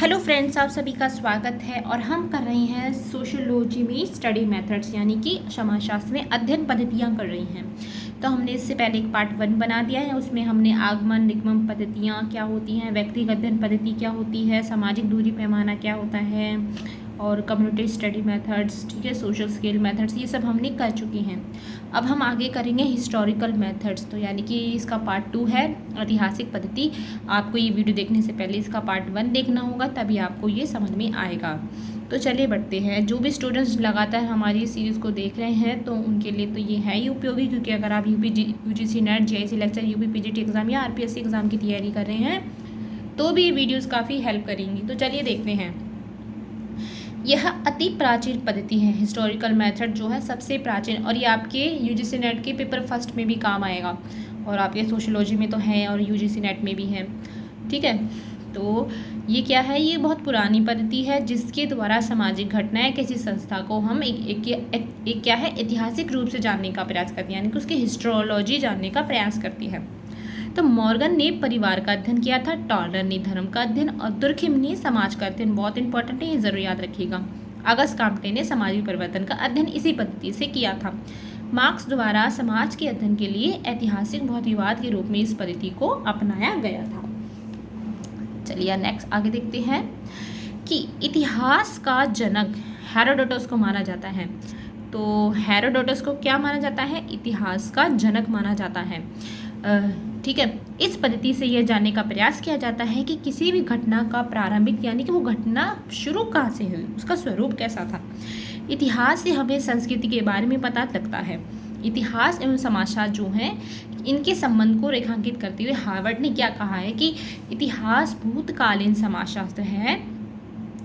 Hello friends, आप सभी का स्वागत है और हम कर रहे हैं सोशियोलॉजी में स्टडी मेथड्स यानी कि समाजशास्त्र में अध्ययन पद्धतियाँ कर रही हैं। तो हमने इससे पहले एक पार्ट 1 बना दिया है। उसमें हमने आगमन निगमन पद्धतियाँ क्या होती हैं, व्यक्तिगत अध्ययन पद्धति क्या होती है, सामाजिक दूरी पैमाना क्या होता है और कम्युनिटी स्टडी मेथड्स, ठीक है, सोशल स्केल मेथड्स, ये सब हमने कर चुकी हैं। अब हम आगे करेंगे हिस्टोरिकल मेथड्स, तो यानी कि इसका पार्ट 2 है ऐतिहासिक पद्धति। आपको ये वीडियो देखने से पहले इसका पार्ट 1 देखना होगा, तभी आपको ये समझ में आएगा। तो चलिए बढ़ते हैं। जो भी स्टूडेंट्स लगातार हमारी सीरीज़ को देख रहे हैं तो उनके लिए तो ये है ही उपयोगी, क्योंकि अगर आप UGC net, JIC lecture, UP PGT exam या आरपीएससी एग्ज़ाम की तैयारी कर रहे हैं तो भी ये वीडियोज़ काफ़ी हेल्प करेंगी। तो चलिए देखते हैं। यह अति प्राचीन पद्धति है। हिस्टोरिकल मेथड जो है सबसे प्राचीन, और ये आपके यूजीसी नेट के पेपर फर्स्ट में भी काम आएगा और आपके सोशियोलॉजी में तो है और यूजीसी नेट में भी है, ठीक है। तो ये क्या है, ये बहुत पुरानी पद्धति है जिसके द्वारा सामाजिक घटनाएं किसी संस्था को हम एक क्या है ऐतिहासिक रूप से जानने का प्रयास करती है, यानी कि उसकी हिस्ट्रोलॉजी जानने का प्रयास करती है। तो मॉर्गन ने परिवार का अध्ययन किया था, टॉलर ने धर्म का अध्ययन और दुर्खिम ने समाज का अध्ययन। बहुत इंपॉर्टेंट है, ये जरूर याद रखिएगा। अगस्त काम्टे ने सामाजिक परिवर्तन का अध्ययन इसी पद्धति से किया था। मार्क्स द्वारा समाज के अध्ययन के लिए ऐतिहासिक भौतिकवाद के रूप में इस पद्धति को अपनाया गया था। चलिए नेक्स्ट आगे देखते हैं कि इतिहास का जनक हेरोडोटस को माना जाता है। तो हेरोडोटस को क्या माना जाता है, इतिहास का जनक माना जाता है, ठीक है। इस पद्धति से यह जानने का प्रयास किया जाता है कि किसी भी घटना का प्रारंभिक यानी कि वो घटना शुरू कहाँ से हुई, उसका स्वरूप कैसा था। इतिहास से हमें संस्कृति के बारे में पता लगता है। इतिहास एवं समाजशास्त्र जो हैं इनके संबंध को रेखांकित करते हुए हार्वर्ड ने क्या कहा है कि इतिहास भूतकालीन समाजशास्त्र है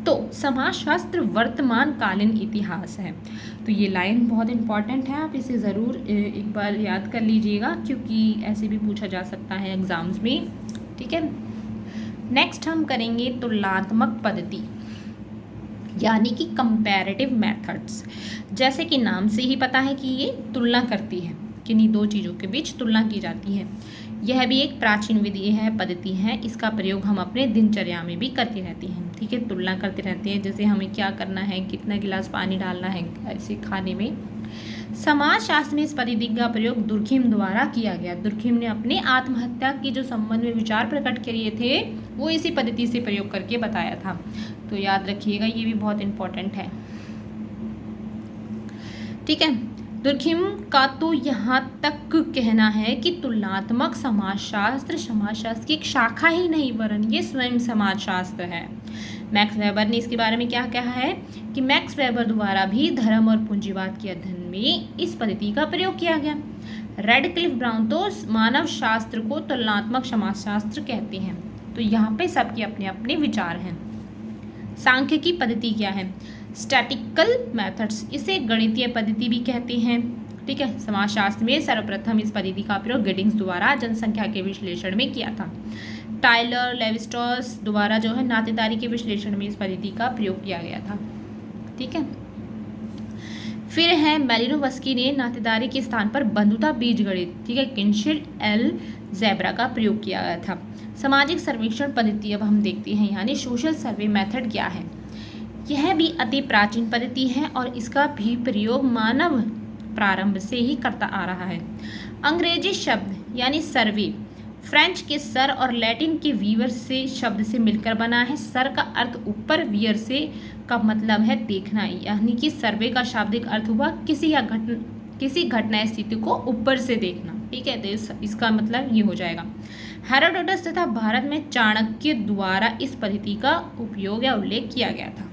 तो समाजशास्त्र वर्तमान कालीन इतिहास है। तो ये लाइन बहुत इंपॉर्टेंट है, आप इसे ज़रूर एक बार याद कर लीजिएगा, क्योंकि ऐसे भी पूछा जा सकता है एग्जाम्स में, ठीक है। नेक्स्ट हम करेंगे तुलनात्मक पद्धति यानी कि कंपैरेटिव मेथड्स। जैसे कि नाम से ही पता है कि ये तुलना करती है, किन्हीं दो चीज़ों के बीच तुलना की जाती है। यह भी एक प्राचीन विधि है, पद्धति है। इसका प्रयोग हम अपने दिनचर्या में भी करते रहते हैं, ठीक है। तुलना करते रहते हैं, जैसे हमें क्या करना है, कितना गिलास पानी डालना है ऐसे खाने में। समाजशास्त्र में इस पद्धति का प्रयोग दुर्खिम द्वारा किया गया। दुर्खिम ने अपने आत्महत्या के जो संबंध में विचार प्रकट किए थे वो इसी पद्धति से प्रयोग करके बताया था। तो याद रखिएगा, ये भी बहुत इंपॉर्टेंट है, ठीक है। दुर्खिम का तो यहाँ तक कहना है कि तुलनात्मक समाजशास्त्र की एक शाखा ही नहीं वरन ये स्वयं समाजशास्त्र है। मैक्स वेबर ने इसके बारे में क्या कहा है कि मैक्स वेबर द्वारा भी धर्म और पूंजीवाद के अध्ययन में इस पद्धति का प्रयोग किया गया। रेडक्लिफ ब्राउन तो मानव शास्त्र को तुलनात्मक समाजशास्त्र कहते हैं। तो यहाँ पे सबके अपने अपने विचार हैं। सांख्यिकी पद्धति क्या है, स्टैटिकल मेथड्स, इसे गणितीय पद्धति भी कहते हैं, ठीक है। समाजशास्त्र में सर्वप्रथम इस पद्धति का प्रयोग गिडिंग्स द्वारा जनसंख्या के विश्लेषण में किया था। टाइलर लेविस्ट्रॉस द्वारा जो है नातेदारी के विश्लेषण में इस पद्धति का प्रयोग किया गया था, ठीक है। फिर है मेलिनोवस्की ने नातेदारी के स्थान पर बंधुता बीजगणित, ठीक है, किनशिल एल ज़ेब्रा का प्रयोग किया गया था। सामाजिक सर्वेक्षण पद्धति अब हम देखते हैं, यानी सोशल सर्वे मेथड क्या है। यह भी अति प्राचीन पद्धति है और इसका भी प्रयोग मानव प्रारंभ से ही करता आ रहा है। अंग्रेजी शब्द यानी सर्वे फ्रेंच के सर और लैटिन के वीवर से शब्द से मिलकर बना है। सर का अर्थ ऊपर, वियर से का मतलब है देखना, यानी कि सर्वे का शाब्दिक अर्थ हुआ किसी घटना स्थिति को ऊपर से देखना, ठीक है। तो इसका मतलब ये हो जाएगा। हेरोडोटस तथा भारत में चाणक्य द्वारा इस पद्धति का उपयोग या उल्लेख किया गया था।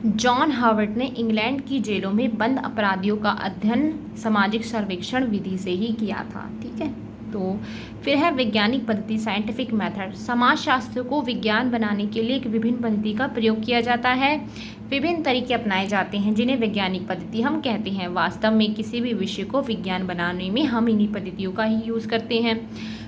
जॉन हार्वर्ड ने इंग्लैंड की जेलों में बंद अपराधियों का अध्ययन सामाजिक सर्वेक्षण विधि से ही किया था, ठीक है। तो फिर है वैज्ञानिक पद्धति, साइंटिफिक मेथड। समाजशास्त्र को विज्ञान बनाने के लिए एक विभिन्न पद्धति का प्रयोग किया जाता है। विभिन्न तरीके अपनाए जाते हैं जिन्हें वैज्ञानिक पद्धति हम कहते हैं। वास्तव में किसी भी विषय को विज्ञान बनाने में हम इन्हीं पद्धतियों का ही यूज़ करते हैं।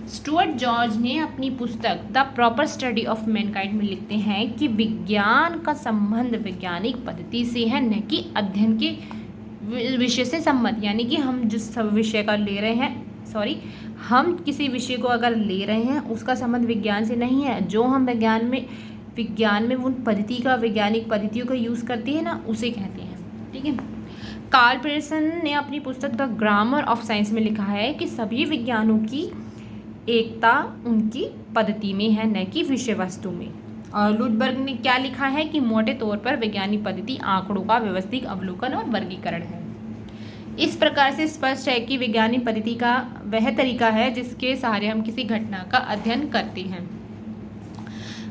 स्टुअर्ट जॉर्ज ने अपनी पुस्तक the proper study of Mankind में लिखते हैं कि विज्ञान का संबंध वैज्ञानिक पद्धति से है, न कि अध्ययन के विषय से संबंध, यानी कि हम जिस विषय का ले रहे हैं हम किसी विषय को अगर ले रहे हैं उसका संबंध विज्ञान से नहीं है, जो हम विज्ञान में उन पद्धति का, वैज्ञानिक पद्धतियों का यूज़ करती है ना, उसे कहते हैं। ठीक है। कार्ल पेयरसन ने अपनी पुस्तक द ग्रामर ऑफ साइंस में लिखा है कि सभी विज्ञानों की एकता उनकी पद्धति में है, न कि विषय वस्तु में। और लुडबर्ग ने क्या लिखा है कि मोटे तौर पर वैज्ञानिक पद्धति आंकड़ों का व्यवस्थित अवलोकन और वर्गीकरण है। इस प्रकार से स्पष्ट है कि वैज्ञानिक पद्धति का वह तरीका है जिसके सहारे हम किसी घटना का अध्ययन करते हैं।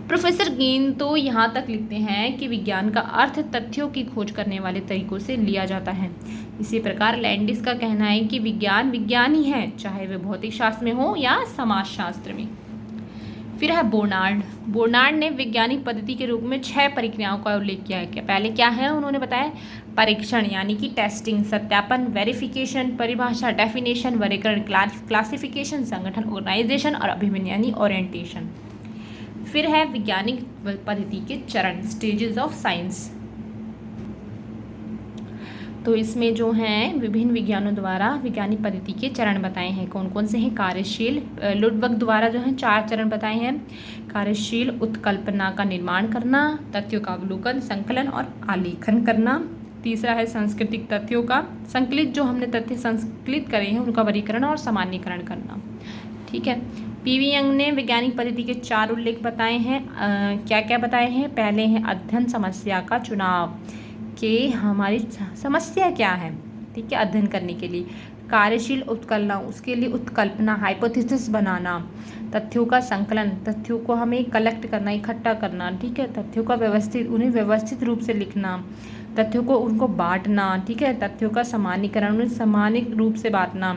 प्रोफेसर गेन तो यहाँ तक लिखते हैं कि विज्ञान का अर्थ तथ्यों की खोज करने वाले तरीकों से लिया जाता है। इसी प्रकार लैंडिस का कहना है कि विज्ञान ही है, चाहे वह भौतिक शास्त्र में हो या समाजशास्त्र में। फिर है बोर्नार्ड ने वैज्ञानिक पद्धति के रूप में 6 प्रक्रियाओं का उल्लेख किया है। पहले क्या है उन्होंने बताया, परीक्षण यानी कि टेस्टिंग, सत्यापन, वेरिफिकेशन, परिभाषा, डेफिनेशन, वर्गीकरण, क्लासिफिकेशन, संगठन, ऑर्गेनाइजेशन और अभिमन्यु यानी ओरिएंटेशन। फिर है वैज्ञानिक पद्धति के चरण, स्टेजेस ऑफ साइंस। तो इसमें जो हैं विभिन्न विज्ञानों द्वारा वैज्ञानिक पद्धति के चरण बताए हैं। कौन कौन से हैं? कार्यशील, लुडबर्ग द्वारा जो हैं 4 चरण बताए हैं। कार्यशील उत्कल्पना का निर्माण करना, तथ्यों का अवलोकन, संकलन और आलेखन करना। तीसरा है सांस्कृतिक तथ्यों का संकलित, जो हमने तथ्य संकलित करे हैं उनका वर्गीकरण और सामान्यीकरण करना। ठीक है। पीवी यंग ने वैज्ञानिक पद्धति के 4 उल्लेख बताए हैं। क्या क्या बताए हैं? पहले है अध्ययन समस्या का चुनाव, कि हमारी समस्या क्या है, ठीक है, अध्ययन करने के लिए। कार्यशील उत्कलना, उसके लिए उत्कल्पना, हाइपोथेसिस बनाना। तथ्यों का संकलन, तथ्यों को हमें कलेक्ट करना, इकट्ठा करना, ठीक है। तथ्यों का उन्हें व्यवस्थित रूप से लिखना, तथ्यों को उनको बांटना, ठीक है। तथ्यों का सामान्यीकरण, उन्हें सामान्य रूप से बांटना।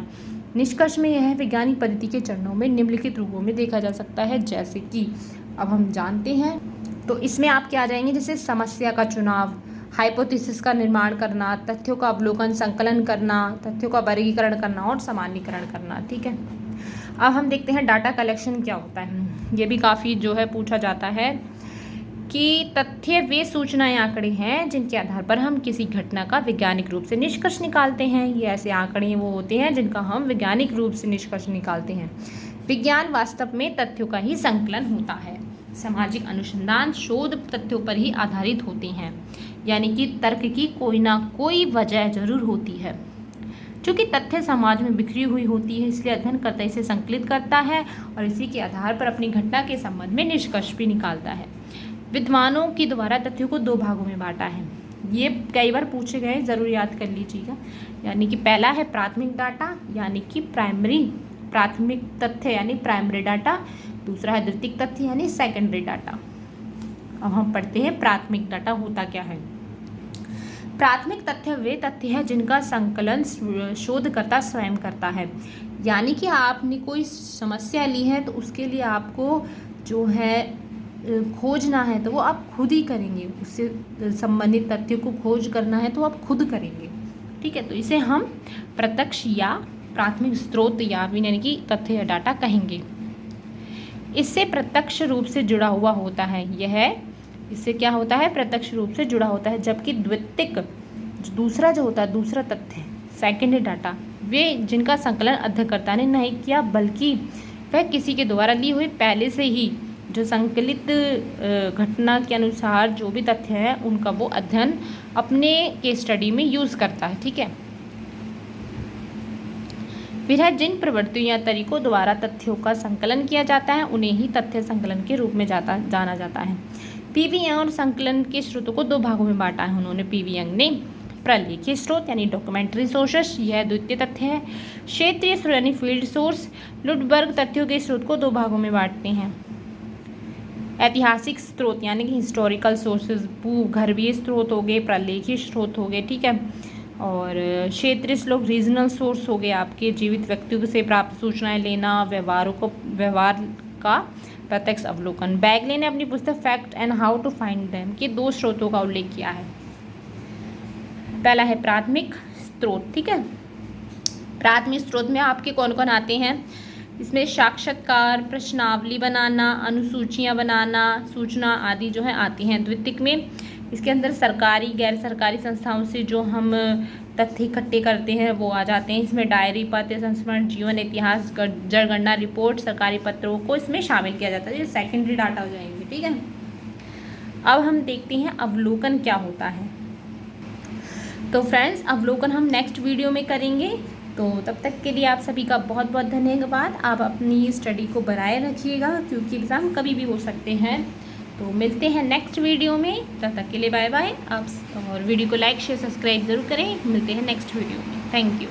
निष्कर्ष में यह वैज्ञानिक पद्धति के चरणों में निम्नलिखित रूपों में देखा जा सकता है, जैसे कि अब हम जानते हैं। तो इसमें आप क्या आ जाएंगे, जैसे समस्या का चुनाव, हाइपोथेसिस का निर्माण करना, तथ्यों का अवलोकन, संकलन करना, तथ्यों का वर्गीकरण करना और सामान्यीकरण करना। ठीक है। अब हम देखते हैं डाटा कलेक्शन क्या होता है। ये भी काफ़ी जो है पूछा जाता है कि तथ्य वे सूचनाएं, आंकड़े हैं जिनके आधार पर हम किसी घटना का वैज्ञानिक रूप से निष्कर्ष निकालते हैं। ये ऐसे आंकड़े वो होते हैं जिनका हम वैज्ञानिक रूप से निष्कर्ष निकालते हैं। विज्ञान वास्तव में तथ्यों का ही संकलन होता है। सामाजिक अनुसंधान शोध तथ्यों पर ही आधारित होते हैं, यानी कि तर्क की कोई ना कोई वजह जरूर होती है। चूँकि तथ्य समाज में बिखरी हुई होती है, इसलिए अध्ययनकर्ता इसे संकलित करता है और इसी के आधार पर अपनी घटना के संबंध में निष्कर्ष भी निकालता है। विद्वानों के द्वारा तथ्यों को 2 भागों में बांटा है। ये कई बार पूछे गए, ज़रूर याद कर लीजिएगा। यानी कि पहला है प्राथमिक डाटा, यानी कि प्राथमिक तथ्य यानी प्राइमरी डाटा। दूसरा है द्वितीयक तथ्य यानी सेकेंडरी डाटा। अब हम पढ़ते हैं प्राथमिक डाटा होता क्या है। प्राथमिक तथ्य वे तथ्य हैं जिनका संकलन शोधकर्ता स्वयं करता है। यानी कि आपने कोई समस्या ली है तो उसके लिए आपको जो है खोजना है तो वो आप खुद ही करेंगे। उससे संबंधित तथ्य को खोज करना है तो आप खुद करेंगे। ठीक है। तो इसे हम प्रत्यक्ष या प्राथमिक स्रोत या यानी कि तथ्य या डाटा कहेंगे। इससे प्रत्यक्ष रूप से जुड़ा हुआ होता है। इससे क्या होता है? प्रत्यक्ष रूप से जुड़ा होता है। जबकि द्वितीयक दूसरा जो होता है, दूसरा तथ्य सेकेंडरी डाटा, वे जिनका संकलन अध्ययनकर्ता ने नहीं किया बल्कि वह किसी के द्वारा ली हुई पहले से ही जो संकलित घटना के अनुसार जो भी तथ्य है उनका वो अध्ययन अपने केस स्टडी में यूज़ करता है। ठीक है। फिर है जिन प्रवृत्तियों या तरीकों द्वारा तथ्यों का संकलन किया जाता है उन्हें ही तथ्य संकलन के रूप में जाना जाता है। पीवी यंग और संकलन के स्रोतों को 2 भागों में बांटा है उन्होंने। पीवी यंग ने प्रलेखीय स्रोत यानी डॉक्यूमेंट्री सोर्सेस, यह द्वितीय तथ्य है। क्षेत्रीय स्रोत यानी फील्ड सोर्स। लुडबर्ग तथ्यों के स्रोत को 2 भागों में बांटते हैं। ऐतिहासिक स्रोत यानी कि हिस्टोरिकल सोर्सेज, भूगर्भीय स्रोत हो गए, प्रलेखीय स्रोत हो गए। ठीक है। और क्षेत्रीय स्रोत रीजनल सोर्स हो गए, आपके जीवित व्यक्तियों से प्राप्त सूचनाएं लेना, व्यवहार का प्रत्यक्ष अवलोकन। बैगले ने अपनी पुस्तक fact and how to find them के 2 स्रोतों का उल्लेख किया है। पहला है प्राथमिक स्रोत। ठीक है। प्राथमिक स्रोत में आपके कौन कौन आते हैं? इसमें साक्षात्कार, प्रश्नावली बनाना, अनुसूचियाँ बनाना, सूचना आदि जो है आती हैं। द्वितीयक में इसके अंदर सरकारी गैर सरकारी संस्थाओं से जो हम तथ्य इकट्ठे करते हैं वो आ जाते हैं इसमें। डायरी, पत्र, संस्मरण, जीवन इतिहास, जनगणना रिपोर्ट, सरकारी पत्रों को इसमें शामिल किया जाता है। ये सेकेंडरी डाटा हो जाएंगे, ठीक है। अब हम देखते हैं अवलोकन क्या होता है। तो फ्रेंड्स, अवलोकन हम नेक्स्ट वीडियो में करेंगे। तो तब तक के लिए आप सभी का बहुत बहुत धन्यवाद। आप अपनी स्टडी को बनाए रखिएगा क्योंकि एग्ज़ाम कभी भी हो सकते हैं। तो मिलते हैं नेक्स्ट वीडियो में, तब तक के लिए बाय बाय। आप और वीडियो को लाइक शेयर सब्सक्राइब ज़रूर करें। मिलते हैं नेक्स्ट वीडियो में। Thank you.